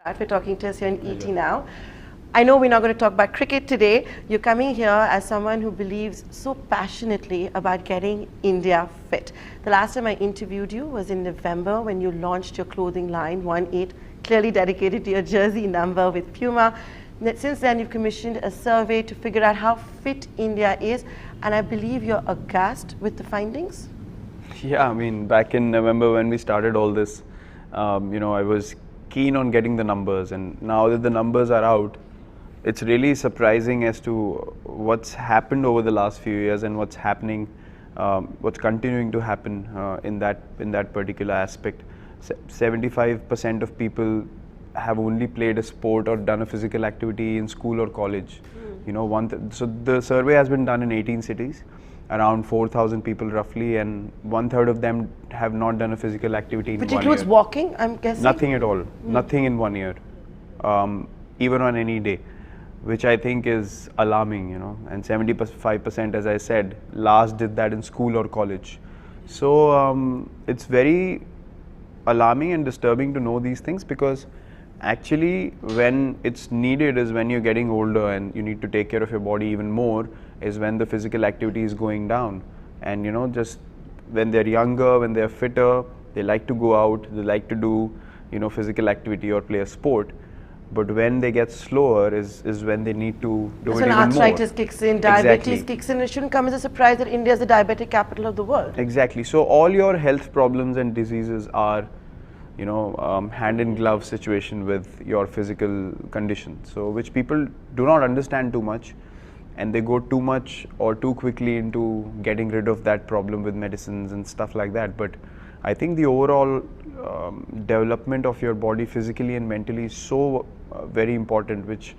We're talking to us here in ET now. I know we're not going to talk about cricket today. You're coming here as someone who believes so passionately about getting India fit. The last time I interviewed you was in November when you launched your clothing line, 18, clearly dedicated to your jersey number with Puma. Since then, you've commissioned a survey to figure out how fit India is, and I believe you're aghast with the findings. Yeah, I mean, back in November when we started all this, I was keen on getting the numbers, and now that the numbers are out, it's really surprising as to what's happened over the last few years and what's happening, what's continuing to happen in that particular aspect. 75% of people have only played a sport or done a physical activity in school or college. So the survey has been done in 18 cities, around 4,000 people roughly, and 1/3 of them have not done a physical activity in 1 year. Which includes walking, I'm guessing? Nothing at all. Nothing in 1 year, even on any day, which I think is alarming, and 75%, as I said, last did that in school or college. So it's very alarming and disturbing to know these things, because actually when it's needed is when you're getting older and you need to take care of your body even more, is when the physical activity is going down. And just when they're younger, when they're fitter, they like to go out, they like to do physical activity or play a sport. But when they get slower is when they need to do it even more. That's when arthritis kicks in, diabetes Exactly. kicks in. It shouldn't come as a surprise that India is the diabetic capital of the world. Exactly. So all your health problems and diseases are hand in glove situation with your physical condition, so which people do not understand too much, and they go too much or too quickly into getting rid of that problem with medicines and stuff like that. But I think the overall development of your body physically and mentally is so very important, which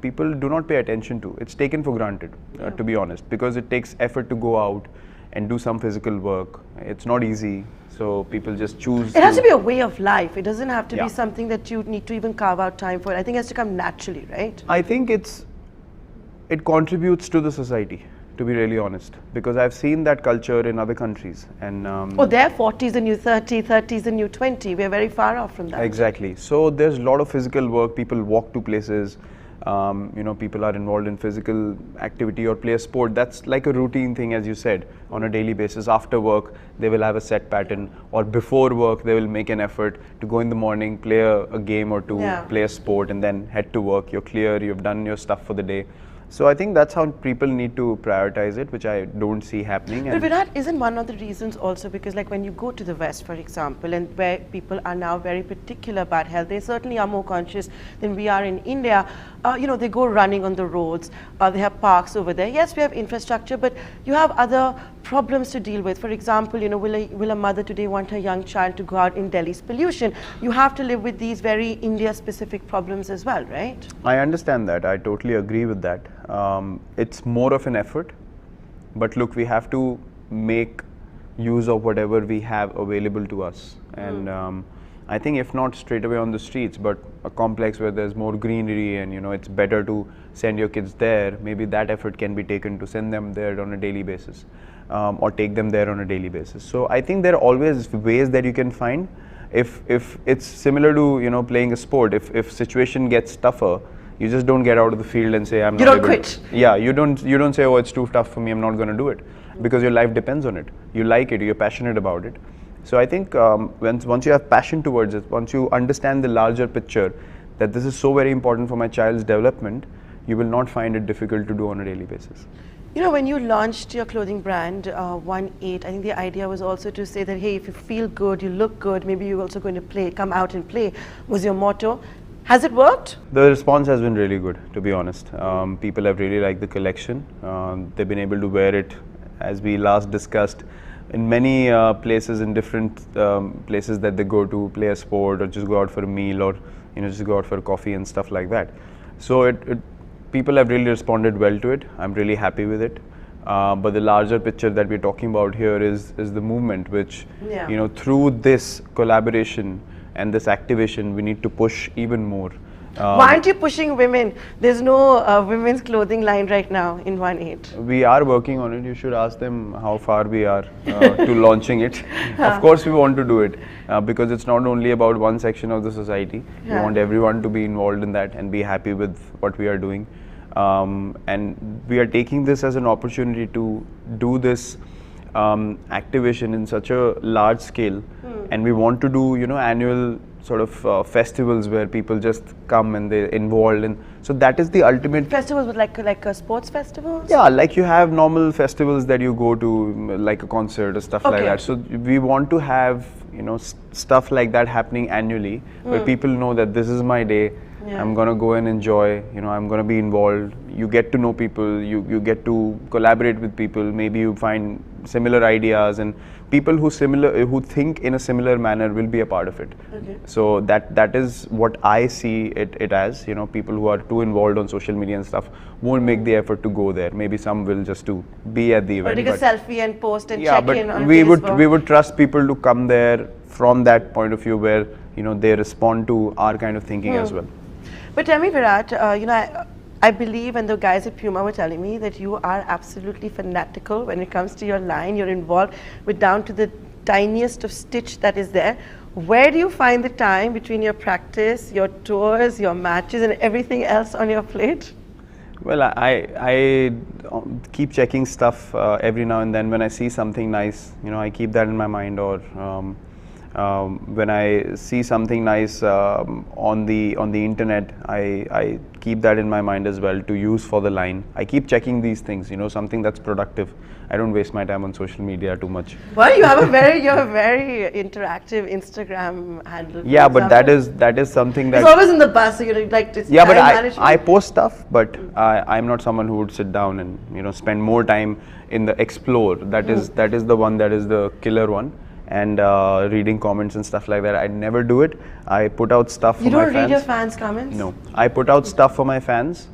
people do not pay attention to. It's taken for granted, to be honest, because it takes effort to go out and do some physical work. It's not easy, so people just choose. It has to be a way of life. It doesn't have to Yeah. be something that you need to even carve out time for. I think it has to come naturally, right? I think it contributes to the society, to be really honest, because I've seen that culture in other countries, and Their 40s the new 30, 30s the new 20. We're very far off from that. exactly. So there's a lot of physical work. People walk to places. People are involved in physical activity or play a sport. That's like a routine thing, as you said, on a daily basis. After work, they will have a set pattern, or before work, they will make an effort to go in the morning, play a game or two, play a sport, and then head to work. You're clear, you've done your stuff for the day. So I think that's how people need to prioritize it, which I don't see happening. But Virat, isn't one of the reasons also because, like, when you go to the West, for example, and where people are now very particular about health, they certainly are more conscious than we are in India. They go running on the roads, they have parks over there. Yes, we have infrastructure, but you have other problems to deal with. For example, will a mother today want her young child to go out in Delhi's pollution? You have to live with these very India-specific problems as well, right? I understand that. I totally agree with that. It's more of an effort, but look, we have to make use of whatever we have available to us. And I think if not straight away on the streets, but a complex where there's more greenery and it's better to send your kids there, maybe that effort can be taken to send them there on a daily basis, or take them there on a daily basis. So I think there are always ways that you can find. If it's similar to playing a sport, if situation gets tougher, you just don't get out of the field and say I'm not able. You don't quit. Yeah, you don't say, oh, it's too tough for me, I'm not going to do it, because your life depends on it. You like it, you're passionate about it. So I think once you have passion towards it, once you understand the larger picture, that this is so very important for my child's development, you will not find it difficult to do on a daily basis. When you launched your clothing brand, 18, I think the idea was also to say that, hey, if you feel good, you look good, maybe you're also going to come out and play, was your motto. Has it worked? The response has been really good, to be honest. People have really liked the collection. They've been able to wear it, as we last discussed, in many places, in different places that they go to play a sport, or just go out for a meal, or just go out for a coffee and stuff like that. So people have really responded well to it. I'm really happy with it. But the larger picture that we're talking about here is the movement, which through this collaboration and this activation, we need to push even more. Why aren't you pushing women? There's no women's clothing line right now in 1/8. We are working on it. You should ask them how far we are to launching it. Of course, we want to do it because it's not only about one section of the society. We want everyone to be involved in that and be happy with what we are doing. And we are taking this as an opportunity to do this activation in such a large scale. And we want to do, annual sort of festivals where people just come and they're involved in. So that is the ultimate Festivals with like a sports festivals? Yeah, like you have normal festivals that you go to, like a concert or stuff like that. So we want to have, stuff like that happening annually, where people know that this is my day. I'm gonna go and enjoy. I'm gonna be involved. You get to know people. You get to collaborate with people. Maybe you find similar ideas, and people who think in a similar manner will be a part of it. So that is what I see it as. People who are too involved on social media and stuff won't make the effort to go there. Maybe some will just to be at the event. Or take a selfie and post and yeah, check but in on we Facebook. we would trust people to come there from that point of view where they respond to our kind of thinking as well. But tell me, Virat, I believe, and the guys at Puma were telling me, that you are absolutely fanatical when it comes to your line. You're involved with down to the tiniest of stitch that is there. Where do you find the time between your practice, your tours, your matches, and everything else on your plate? Well, I keep checking stuff every now and then. When I see something nice, I keep that in my mind, or when I see something nice on the internet, I keep that in my mind as well to use for the line. I keep checking these things, something that's productive. I don't waste my time on social media too much. Well, you have a very interactive Instagram handle. Yeah, but that is something that it's always in the bus. So you're like, it's yeah, but management. I post stuff, but I'm not someone who would sit down and spend more time in the explore. That is the one that is the killer one. And reading comments and stuff like that, I never do it. I put out stuff for my fans. You don't read your fans' comments? No, I put out stuff for my fans.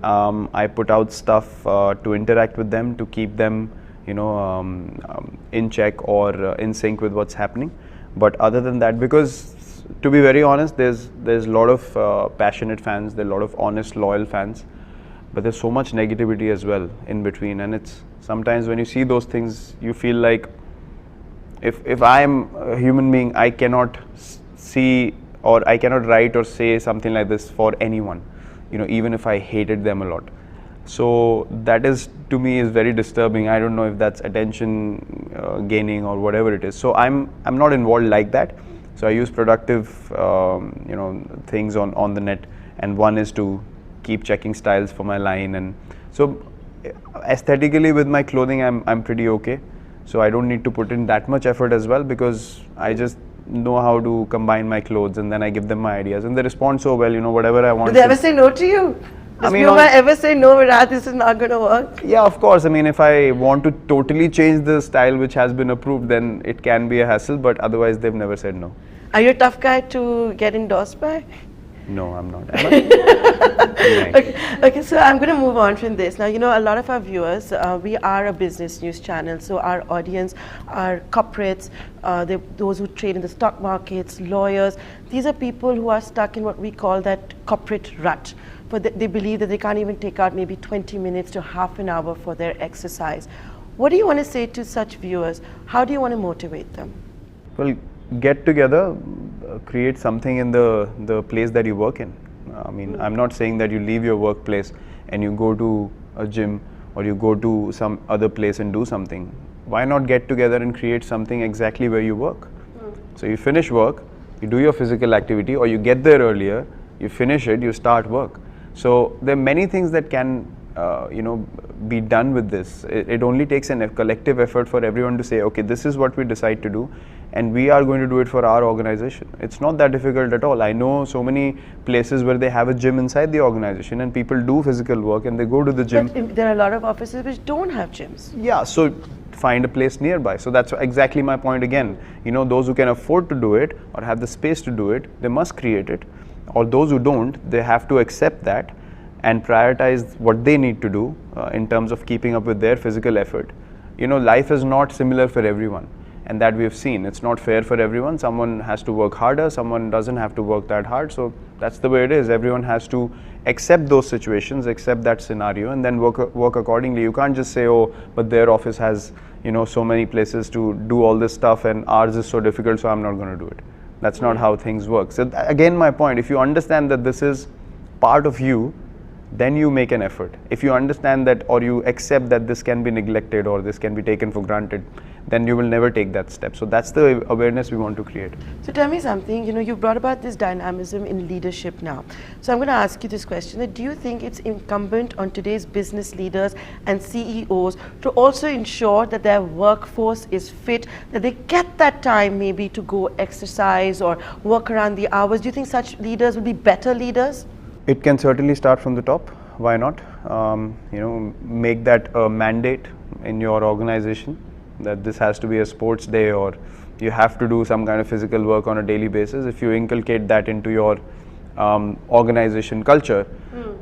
I put out stuff to interact with them, to keep them, in check or in sync with what's happening. But other than that, because to be very honest, there's a lot of passionate fans, there's a lot of honest, loyal fans, but there's so much negativity as well in between. And it's sometimes when you see those things, you feel like, if I am a human being, I cannot see or I cannot write or say something like this for anyone, even if I hated them a lot. So that is, to me, is very disturbing. I don't know if that's attention gaining or whatever it is. So I'm not involved like that. So I use productive, things on the net, and one is to keep checking styles for my line. And so aesthetically with my clothing, I'm pretty okay. So I don't need to put in that much effort as well, because I just know how to combine my clothes, and then I give them my ideas, and they respond so well, whatever I want. Do they ever say no to you? Does Puma ever say, no, Virat, this is not going to work? Yeah, of course. If I want to totally change the style which has been approved, then it can be a hassle, but otherwise they've never said no. Are you a tough guy to get endorsed by? No, I'm not. Okay, so I'm going to move on from this. Now, a lot of our viewers, we are a business news channel, so our audience are corporates, those who trade in the stock markets, lawyers. These are people who are stuck in what we call that corporate rut. They believe that they can't even take out maybe 20 minutes to half an hour for their exercise. What do you want to say to such viewers? How do you want to motivate them? Well, get together, create something in the place that you work in. I'm not saying that you leave your workplace and you go to a gym or you go to some other place and do something. Why not get together and create something exactly where you work? So you finish work, you do your physical activity, or you get there earlier, you finish it, you start work. So there are many things that can be done with this. It only takes a collective effort for everyone to say, okay, this is what we decide to do, and we are going to do it for our organization. It's not that difficult at all. I know so many places where they have a gym inside the organization, and people do physical work and they go to the gym. But there are a lot of offices which don't have gyms. Yeah, so find a place nearby. So that's exactly my point again. Those who can afford to do it or have the space to do it, they must create it. Or those who don't, they have to accept that and prioritize what they need to do in terms of keeping up with their physical effort. Life is not similar for everyone, and that we have seen. It's not fair for everyone. Someone has to work harder, someone doesn't have to work that hard. So that's the way it is. Everyone has to accept those situations, accept that scenario, and then work accordingly. You can't just say, oh, but their office has, you know, so many places to do all this stuff and ours is so difficult, so I'm not going to do it. That's not how things work. So again, my point, if you understand that this is part of you, then you make an effort. If you understand that, or you accept that this can be neglected or this can be taken for granted, then you will never take that step. So that's the awareness we want to create. So tell me something, you know, you brought about this dynamism in leadership now. So I'm going to ask you this question, that do you think it's incumbent on today's business leaders and CEOs to also ensure that their workforce is fit, that they get that time maybe to go exercise or work around the hours? Do you think such leaders will be better leaders? It can certainly start from the top. Why not? You know, make that a mandate in your organization, that this has to be a sports day or you have to do some kind of physical work on a daily basis. If you inculcate that into your organization culture,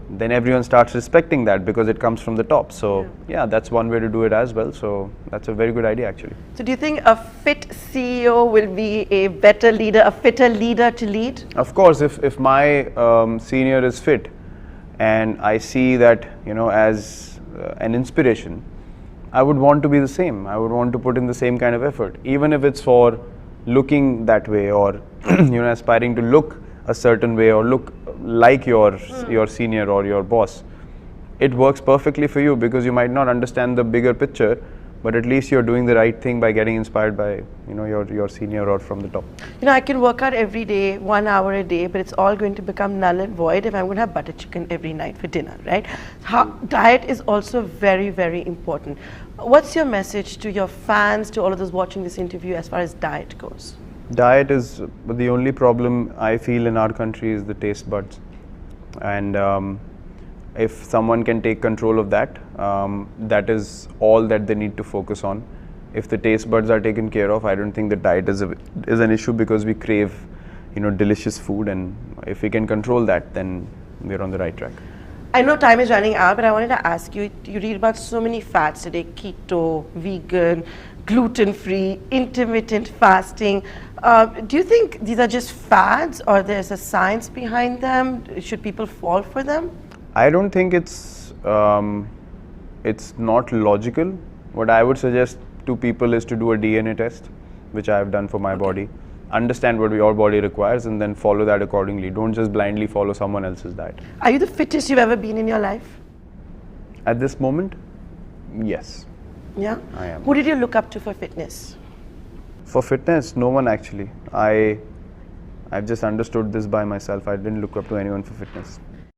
then everyone starts respecting that because it comes from the top. So yeah, that's one way to do it as well. So that's a very good idea actually. So do you think a fit CEO will be a better leader, a fitter leader to lead? Of course, if my senior is fit and I see that, you know, as an inspiration, I would want to be the same. I would want to put in the same kind of effort, even if it's for looking that way or you know, aspiring to look a certain way or look like your senior or your boss. It works perfectly for you because you might not understand the bigger picture, but at least you're doing the right thing by getting inspired by, you know, your senior or from the top. You know, I can work out every day, 1 hour a day, but it's all going to become null and void if I'm going to have butter chicken every night for dinner, right? Diet is also very, very important. What's your message to your fans, to all of those watching this interview as far as diet goes? Diet is the only problem I feel in our country is the taste buds, and if someone can take control of that, that is all that they need to focus on. If the taste buds are taken care of, I don't think the diet is an issue because we crave, you know, delicious food, and if we can control that, then we're on the right track. I know time is running out, but I wanted to ask you, you read about so many fads today, keto, vegan, gluten-free, intermittent fasting. Do you think these are just fads or there's a science behind them? Should people fall for them? I don't think it's not logical. What I would suggest to people is to do a DNA test, which I have done for my body. Understand what your body requires and then follow that accordingly. Don't just blindly follow someone else's diet. Are you the fittest you've ever been in your life? At this moment, yes. Yeah? I am. Who did you look up to for fitness? For fitness, no one actually. I've just understood this by myself. I didn't look up to anyone for fitness.